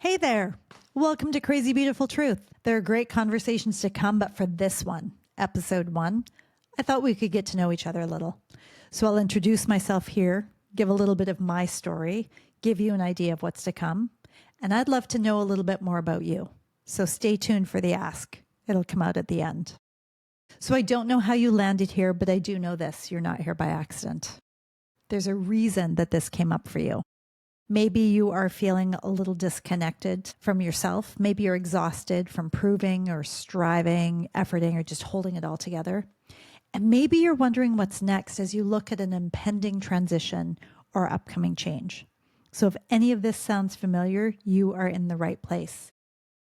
Hey there. Welcome to Crazy Beautiful Truth. There are great conversations to come, but for this one, episode 1, I thought we could get to know each other a little. So I'll introduce myself here, give a little bit of my story, give you an idea of what's to come, and I'd love to know a little bit more about you. So stay tuned for the ask. It'll come out at the end. So I don't know how you landed here, but I do know this. You're not here by accident. There's a reason that this came up for you. Maybe you are feeling a little disconnected from yourself. Maybe you're exhausted from proving or striving, efforting, or just holding it all together. And maybe you're wondering what's next as you look at an impending transition or upcoming change. So if any of this sounds familiar, you are in the right place.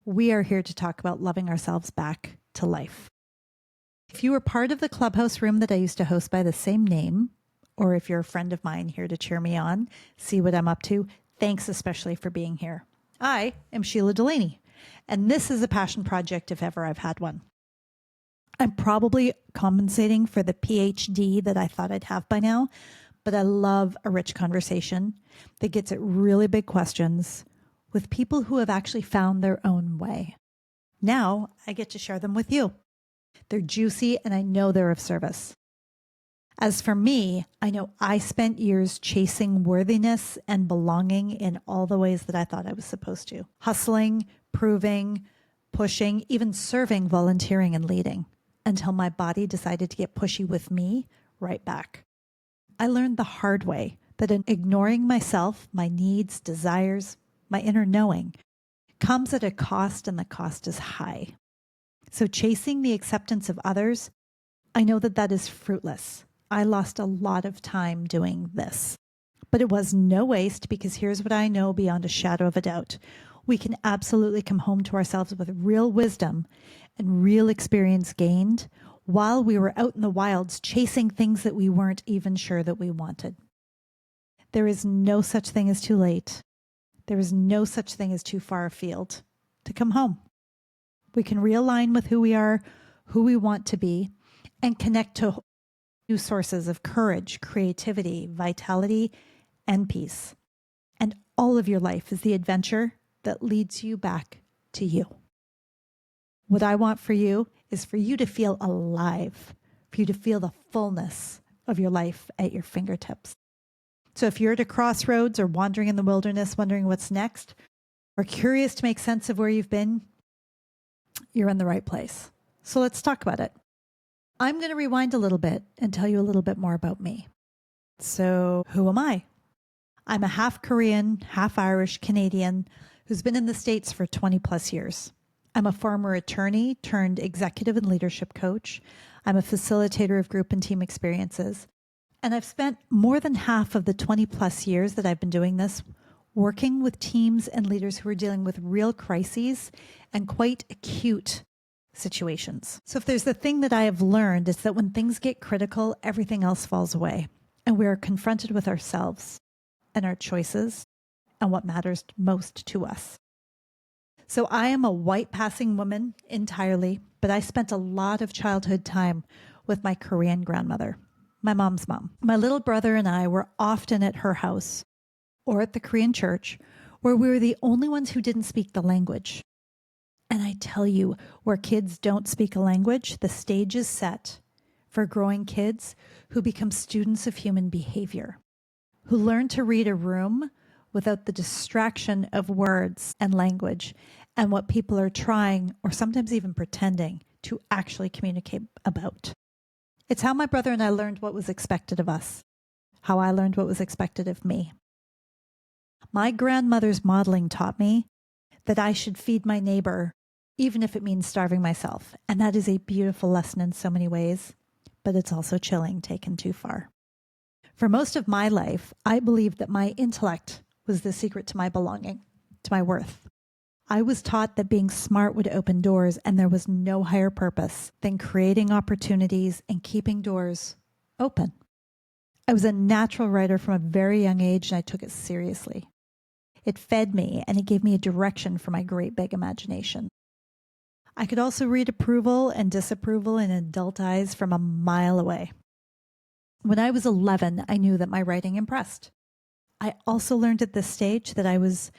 We are here to talk about loving ourselves back to life. If you were part of the clubhouse room that I used to host by the same name, or if you're a friend of mine here to cheer me on, see what I'm up to, thanks especially for being here. I am Sheila Delaney, and this is a passion project if ever I've had one. I'm probably compensating for the PhD that I thought I'd have by now, but I love a rich conversation that gets at really big questions with people who have actually found their own way. Now I get to share them with you. They're juicy, and I know they're of service. As for me, I know I spent years chasing worthiness and belonging in all the ways that I thought I was supposed to. Hustling, proving, pushing, even serving, volunteering, and leading, until my body decided to get pushy with me right back. I learned the hard way that in ignoring myself, my needs, desires, my inner knowing, comes at a cost, and the cost is high. So chasing the acceptance of others, I know that that is fruitless. I lost a lot of time doing this, but it was no waste, because here's what I know beyond a shadow of a doubt. We can absolutely come home to ourselves with real wisdom and real experience gained while we were out in the wilds chasing things that we weren't even sure that we wanted. There is no such thing as too late. There is no such thing as too far afield to come home. We can realign with who we are, who we want to be, and connect to new sources of courage, creativity, vitality, and peace. And all of your life is the adventure that leads you back to you. What I want for you is for you to feel alive, for you to feel the fullness of your life at your fingertips. So if you're at a crossroads or wandering in the wilderness, wondering what's next, or curious to make sense of where you've been, you're in the right place. So let's talk about it. I'm going to rewind a little bit and tell you a little bit more about me. So who am I? I'm a half Korean, half Irish Canadian who's been in the States for 20 plus years. I'm a former attorney turned executive and leadership coach. I'm a facilitator of group and team experiences. And I've spent more than half of the 20 plus years that I've been doing this working with teams and leaders who are dealing with real crises and quite acute situations. So if there's the thing that I have learned, is that when things get critical, everything else falls away, and we are confronted with ourselves and our choices and what matters most to us. So I am a white passing woman entirely, but I spent a lot of childhood time with my Korean grandmother, my mom's mom. My little brother and I were often at her house or at the Korean church, where we were the only ones who didn't speak the language. And I tell you, where kids don't speak a language, the stage is set for growing kids who become students of human behavior, who learn to read a room without the distraction of words and language and what people are trying, or sometimes even pretending, to actually communicate about. It's how my brother and I learned what was expected of us, how I learned what was expected of me. My grandmother's modeling taught me that I should feed my neighbor, even if it means starving myself. And that is a beautiful lesson in so many ways, but it's also chilling taken too far. For most of my life, I believed that my intellect was the secret to my belonging, to my worth. I was taught that being smart would open doors, and there was no higher purpose than creating opportunities and keeping doors open. I was a natural writer from a very young age, and I took it seriously. It fed me, and it gave me a direction for my great big imagination. I could also read approval and disapproval in adult eyes from a mile away. When I was 11, I knew that my writing impressed. I also learned at this stage that I was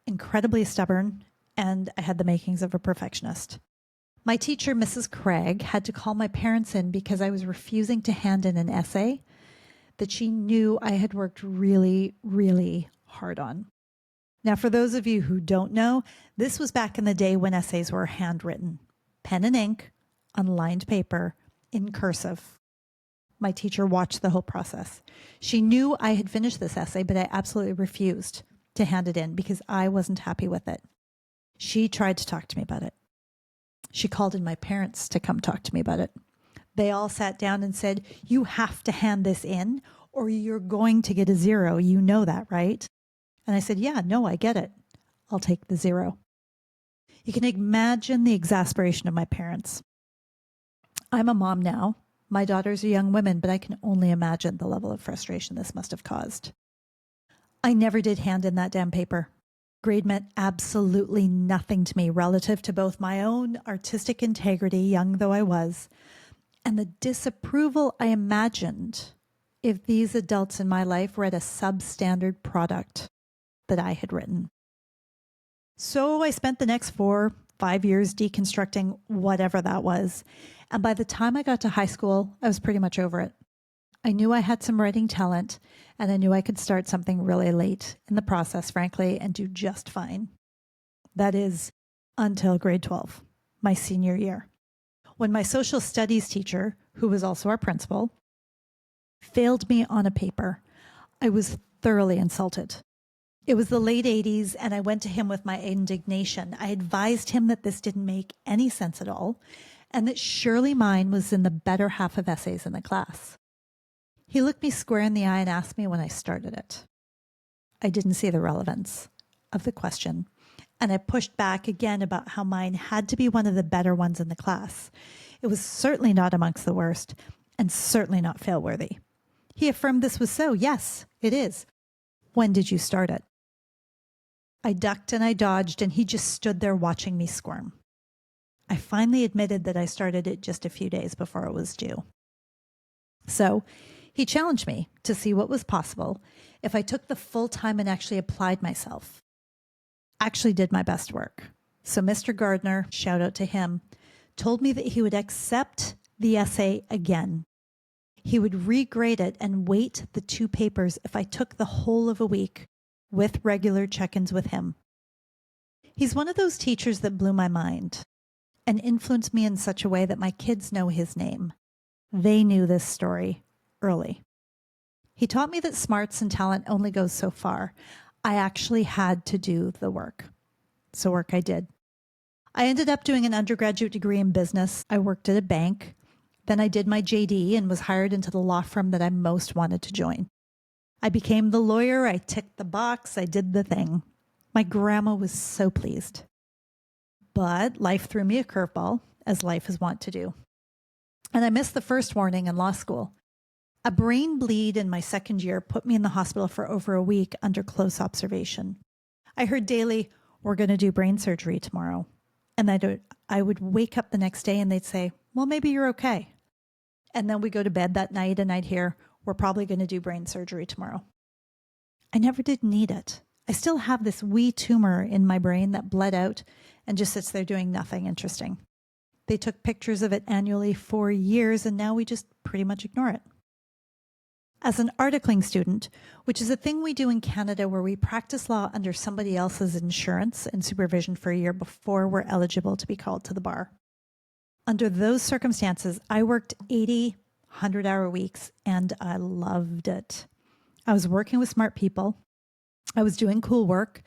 incredibly stubborn, and I had the makings of a perfectionist. My teacher, Mrs. Craig, had to call my parents in because I was refusing to hand in an essay that she knew I had worked really, really hard on. Now, for those of you who don't know, this was back in the day when essays were handwritten, pen and ink, on lined paper, in cursive. My teacher watched the whole process. She knew I had finished this essay, but I absolutely refused to hand it in because I wasn't happy with it. She tried to talk to me about it. She called in my parents to come talk to me about it. They all sat down and said, "You have to hand this in or you're going to get a 0. You know that, right?" And I said, "Yeah, no, I get it. I'll take the 0. You can imagine the exasperation of my parents. I'm a mom now. My daughters are young women, but I can only imagine the level of frustration this must have caused. I never did hand in that damn paper. Grade meant absolutely nothing to me relative to both my own artistic integrity, young though I was, and the disapproval I imagined if these adults in my life read a substandard product that I had written. So I spent the next 4-5 years deconstructing whatever that was. And by the time I got to high school, I was pretty much over it. I knew I had some writing talent, and I knew I could start something really late in the process, frankly, and do just fine. That is, until grade 12, my senior year, when my social studies teacher, who was also our principal, failed me on a paper. I was thoroughly insulted. It was the late 80s, and I went to him with my indignation. I advised him that this didn't make any sense at all, and that surely mine was in the better half of essays in the class. He looked me square in the eye and asked me when I started it. I didn't see the relevance of the question, and I pushed back again about how mine had to be one of the better ones in the class. It was certainly not amongst the worst, and certainly not fail-worthy. He affirmed this was so. Yes, it is. When did you start it? I ducked and I dodged, and he just stood there watching me squirm. I finally admitted that I started it just a few days before it was due. So he challenged me to see what was possible if I took the full time and actually applied myself. Actually did my best work. So Mr. Gardner, shout out to him, told me that he would accept the essay again. He would regrade it and weight the 2 papers if I took the whole of a week with regular check-ins with him. He's one of those teachers that blew my mind and influenced me in such a way that my kids know his name. They knew this story early. He taught me that smarts and talent only goes so far. I actually had to do the work. So work I did. I ended up doing an undergraduate degree in business. I worked at a bank. Then I did my JD and was hired into the law firm that I most wanted to join. I became the lawyer. I ticked the box. I did the thing. My grandma was so pleased. But life threw me a curveball, as life is wont to do. And I missed the first warning in law school. A brain bleed in my second year put me in the hospital for over a week under close observation. I heard daily, "We're going to do brain surgery tomorrow." And I would wake up the next day and they'd say, "Well, maybe you're okay." And then we go to bed that night and I'd hear, "We're probably going to do brain surgery tomorrow." I never did need it. I still have this wee tumor in my brain that bled out and just sits there doing nothing interesting. They took pictures of it annually for years, and now we just pretty much ignore it. As an articling student, which is a thing we do in Canada where we practice law under somebody else's insurance and supervision for a year before we're eligible to be called to the bar. Under those circumstances, I worked 80, 100-hour weeks, and I loved it. I was working with smart people. I was doing cool work,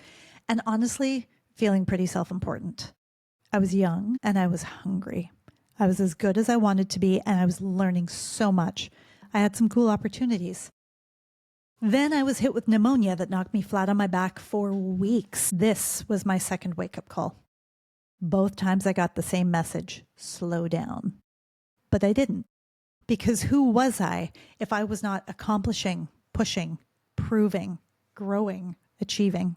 and honestly, feeling pretty self-important. I was young, and I was hungry. I was as good as I wanted to be, and I was learning so much. I had some cool opportunities. Then I was hit with pneumonia that knocked me flat on my back for weeks. This was my second wake-up call. Both times I got the same message, slow down. But I didn't. Because who was I if I was not accomplishing, pushing, proving, growing, achieving?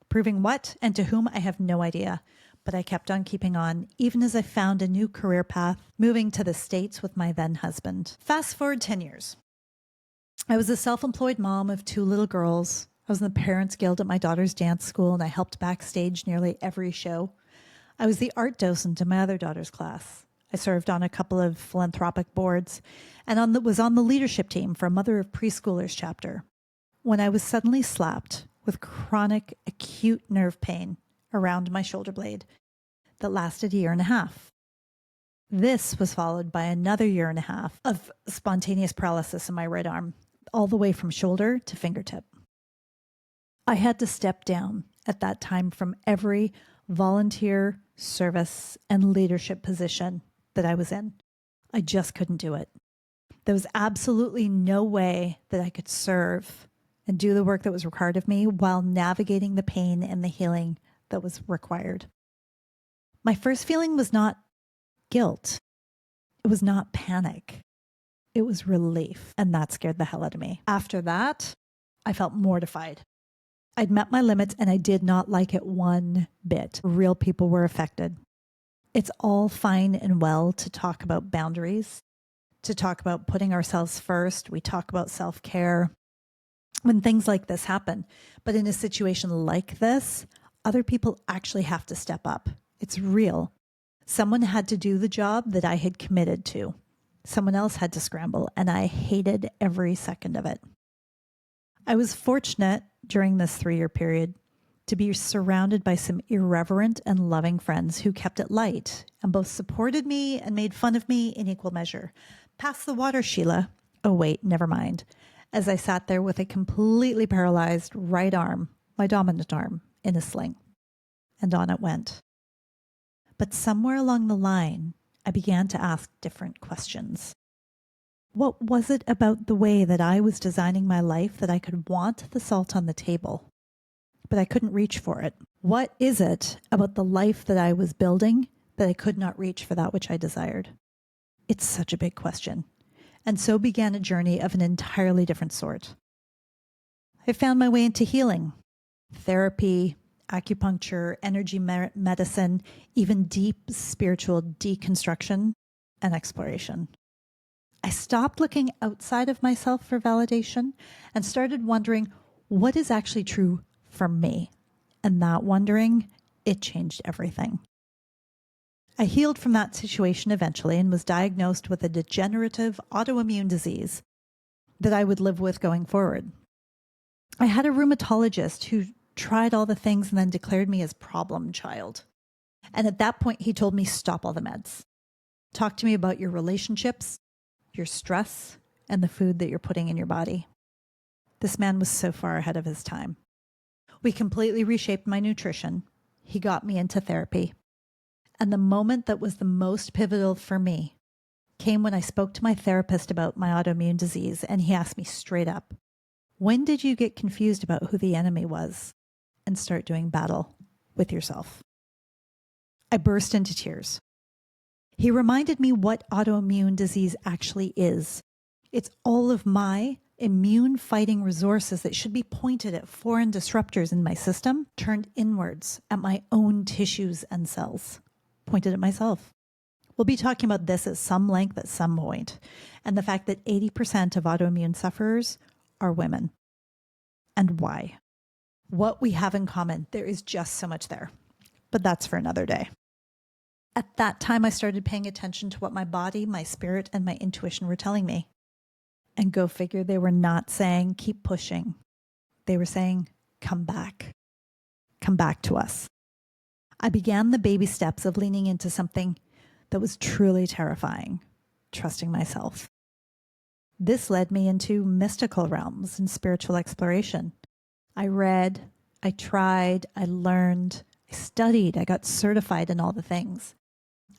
Proving what and to whom, I have no idea. But I kept on keeping on, even as I found a new career path, moving to the States with my then husband. Fast forward 10 years. I was a self-employed mom of 2 little girls. I was in the Parents Guild at my daughter's dance school, and I helped backstage nearly every show. I was the art docent in my other daughter's class. I served on a couple of philanthropic boards and was on the leadership team for a Mother of Preschoolers chapter, when I was suddenly slapped with chronic acute nerve pain around my shoulder blade that lasted a year and a half. This was followed by another year and a half of spontaneous paralysis in my right arm, all the way from shoulder to fingertip. I had to step down at that time from every volunteer, service, and leadership position that I was in. I just couldn't do it. There was absolutely no way that I could serve and do the work that was required of me while navigating the pain and the healing that was required. My first feeling was not guilt. It was not panic. It was relief, and that scared the hell out of me. After that, I felt mortified. I'd met my limits, and I did not like it one bit. Real people were affected. It's all fine and well to talk about boundaries, to talk about putting ourselves first. We talk about self-care when things like this happen. But in a situation like this, other people actually have to step up. It's real. Someone had to do the job that I had committed to. Someone else had to scramble, and I hated every second of it. I was fortunate during this 3-year period to be surrounded by some irreverent and loving friends who kept it light and both supported me and made fun of me in equal measure. Pass the water, Sheila. Oh, wait, never mind. As I sat there with a completely paralyzed right arm, my dominant arm, in a sling. And on it went. But somewhere along the line, I began to ask different questions. What was it about the way that I was designing my life that I could want the salt on the table, but I couldn't reach for it? What is it about the life that I was building that I could not reach for that which I desired? It's such a big question. And so began a journey of an entirely different sort. I found my way into healing, therapy, acupuncture, energy medicine, even deep spiritual deconstruction and exploration. I stopped looking outside of myself for validation and started wondering what is actually true for me. And that wondering, it changed everything. I healed from that situation eventually and was diagnosed with a degenerative autoimmune disease that I would live with going forward. I had a rheumatologist who tried all the things and then declared me as problem child. And at that point, he told me, stop all the meds. Talk to me about your relationships, your stress, and the food that you're putting in your body. This man was so far ahead of his time. We completely reshaped my nutrition. He got me into therapy. And the moment that was the most pivotal for me came when I spoke to my therapist about my autoimmune disease, and he asked me straight up, when did you get confused about who the enemy was and start doing battle with yourself? I burst into tears. He reminded me what autoimmune disease actually is. It's all of my immune fighting resources that should be pointed at foreign disruptors in my system, turned inwards at my own tissues and cells, pointed at myself. We'll be talking about this at some length at some point, and the fact that 80% of autoimmune sufferers are women. And why? What we have in common, there is just so much there. But that's for another day. At that time, I started paying attention to what my body, my spirit, and my intuition were telling me. And go figure, they were not saying, keep pushing. They were saying, come back. Come back to us. I began the baby steps of leaning into something that was truly terrifying, trusting myself. This led me into mystical realms and spiritual exploration. I read, I tried, I learned, I studied, I got certified in all the things.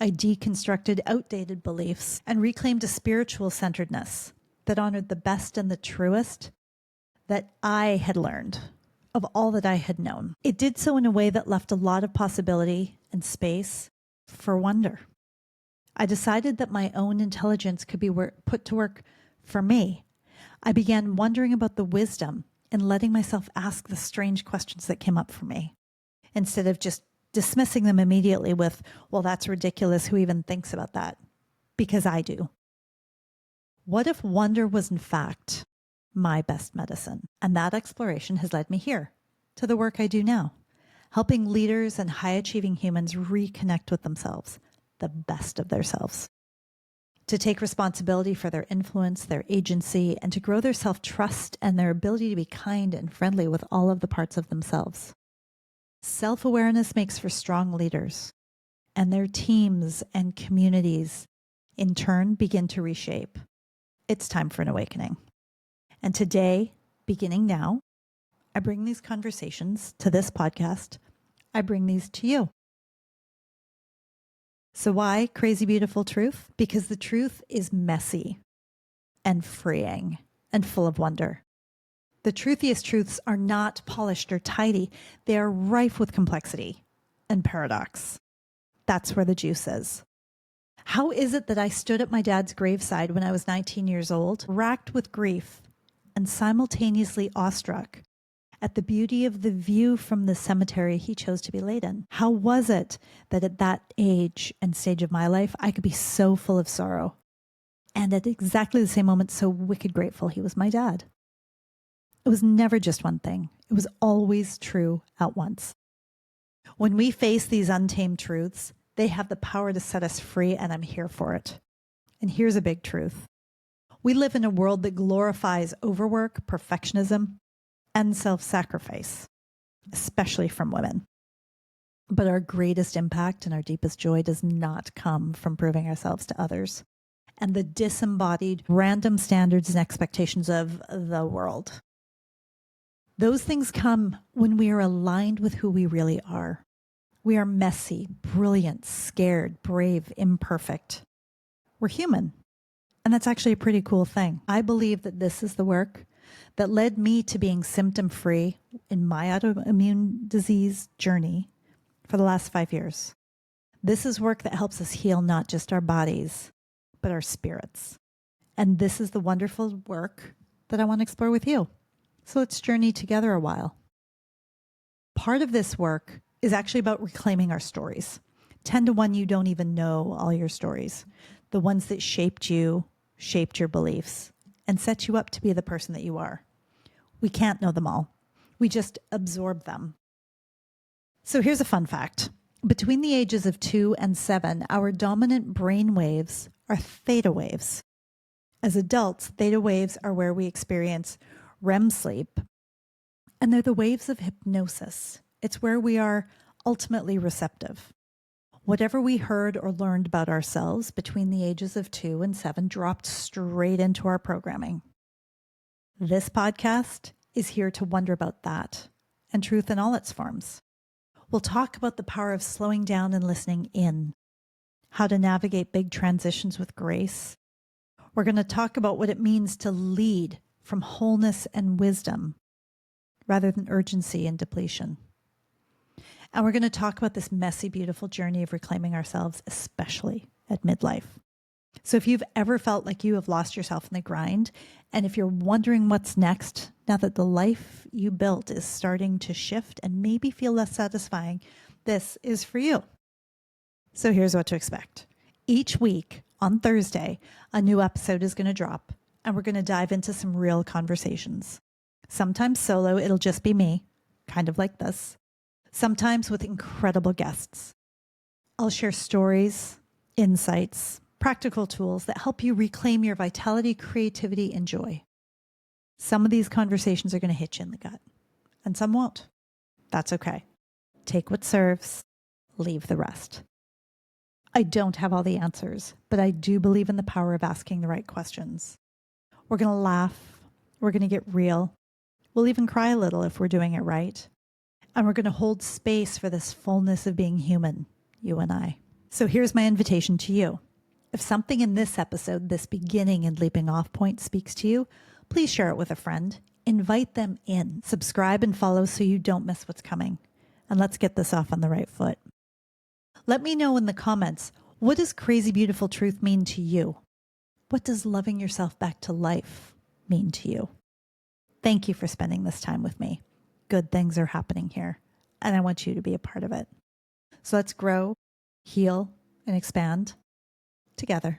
I deconstructed outdated beliefs and reclaimed a spiritual centeredness that honored the best and the truest that I had learned of all that I had known. It did so in a way that left a lot of possibility and space for wonder. I decided that my own intelligence could be put to work for me. I began wondering about the wisdom and letting myself ask the strange questions that came up for me, instead of just dismissing them immediately with, well, that's ridiculous. Who even thinks about that? Because I do. What if wonder was in fact my best medicine. And that exploration has led me here, to the work I do now, helping leaders and high-achieving humans reconnect with themselves, the best of themselves, to take responsibility for their influence, their agency, and to grow their self-trust and their ability to be kind and friendly with all of the parts of themselves. Self-awareness makes for strong leaders, and their teams and communities, in turn, begin to reshape. It's time for an awakening. And today, beginning now, I bring these conversations to this podcast. I bring these to you. So why Crazy Beautiful Truth? Because the truth is messy and freeing and full of wonder. The truthiest truths are not polished or tidy. They are rife with complexity and paradox. That's where the juice is. How is it that I stood at my dad's graveside when I was 19 years old, racked with grief and simultaneously awestruck at the beauty of the view from the cemetery he chose to be laid in? How was it that at that age and stage of my life, I could be so full of sorrow and at exactly the same moment so wicked grateful he was my dad? It was never just one thing. It was always true at once. When we face these untamed truths, they have the power to set us free, and I'm here for it. And here's a big truth. We live in a world that glorifies overwork, perfectionism, and self-sacrifice, especially from women. But our greatest impact and our deepest joy does not come from proving ourselves to others and the disembodied random standards and expectations of the world. Those things come when we are aligned with who we really are. We are messy, brilliant, scared, brave, imperfect. We're human. And that's actually a pretty cool thing. I believe that this is the work that led me to being symptom-free in my autoimmune disease journey for the last 5 years. This is work that helps us heal not just our bodies, but our spirits. And this is the wonderful work that I want to explore with you. So let's journey together a while. Part of this work is actually about reclaiming our stories. 10 to 1, you don't even know all your stories. The ones that shaped you, shaped your beliefs, and set you up to be the person that you are. We can't know them all. We just absorb them. So here's a fun fact. Between the ages of 2 and 7, our dominant brain waves are theta waves. As adults, theta waves are where we experience REM sleep, and they're the waves of hypnosis. It's where we are ultimately receptive. Whatever we heard or learned about ourselves between the ages of 2 and 7 dropped straight into our programming. This podcast is here to wonder about that and truth in all its forms. We'll talk about the power of slowing down and listening in, how to navigate big transitions with grace. We're going to talk about what it means to lead from wholeness and wisdom rather than urgency and depletion. And we're going to talk about this messy, beautiful journey of reclaiming ourselves, especially at midlife. So if you've ever felt like you have lost yourself in the grind, and if you're wondering what's next, now that the life you built is starting to shift and maybe feel less satisfying, this is for you. So here's what to expect. Each week on Thursday, a new episode is going to drop, and we're going to dive into some real conversations. Sometimes solo, it'll just be me, kind of like this. Sometimes with incredible guests. I'll share stories, insights, practical tools that help you reclaim your vitality, creativity, and joy. Some of these conversations are going to hit you in the gut, and some won't. That's okay. Take what serves, leave the rest. I don't have all the answers, but I do believe in the power of asking the right questions. We're going to laugh. We're going to get real. We'll even cry a little if we're doing it right. And we're going to hold space for this fullness of being human, you and I. So here's my invitation to you. If something in this episode, this beginning and leaping off point speaks to you, please share it with a friend. Invite them in. Subscribe and follow so you don't miss what's coming. And let's get this off on the right foot. Let me know in the comments, what does crazy beautiful truth mean to you? What does loving yourself back to life mean to you? Thank you for spending this time with me. Good things are happening here, and I want you to be a part of it. So let's grow, heal, and expand together.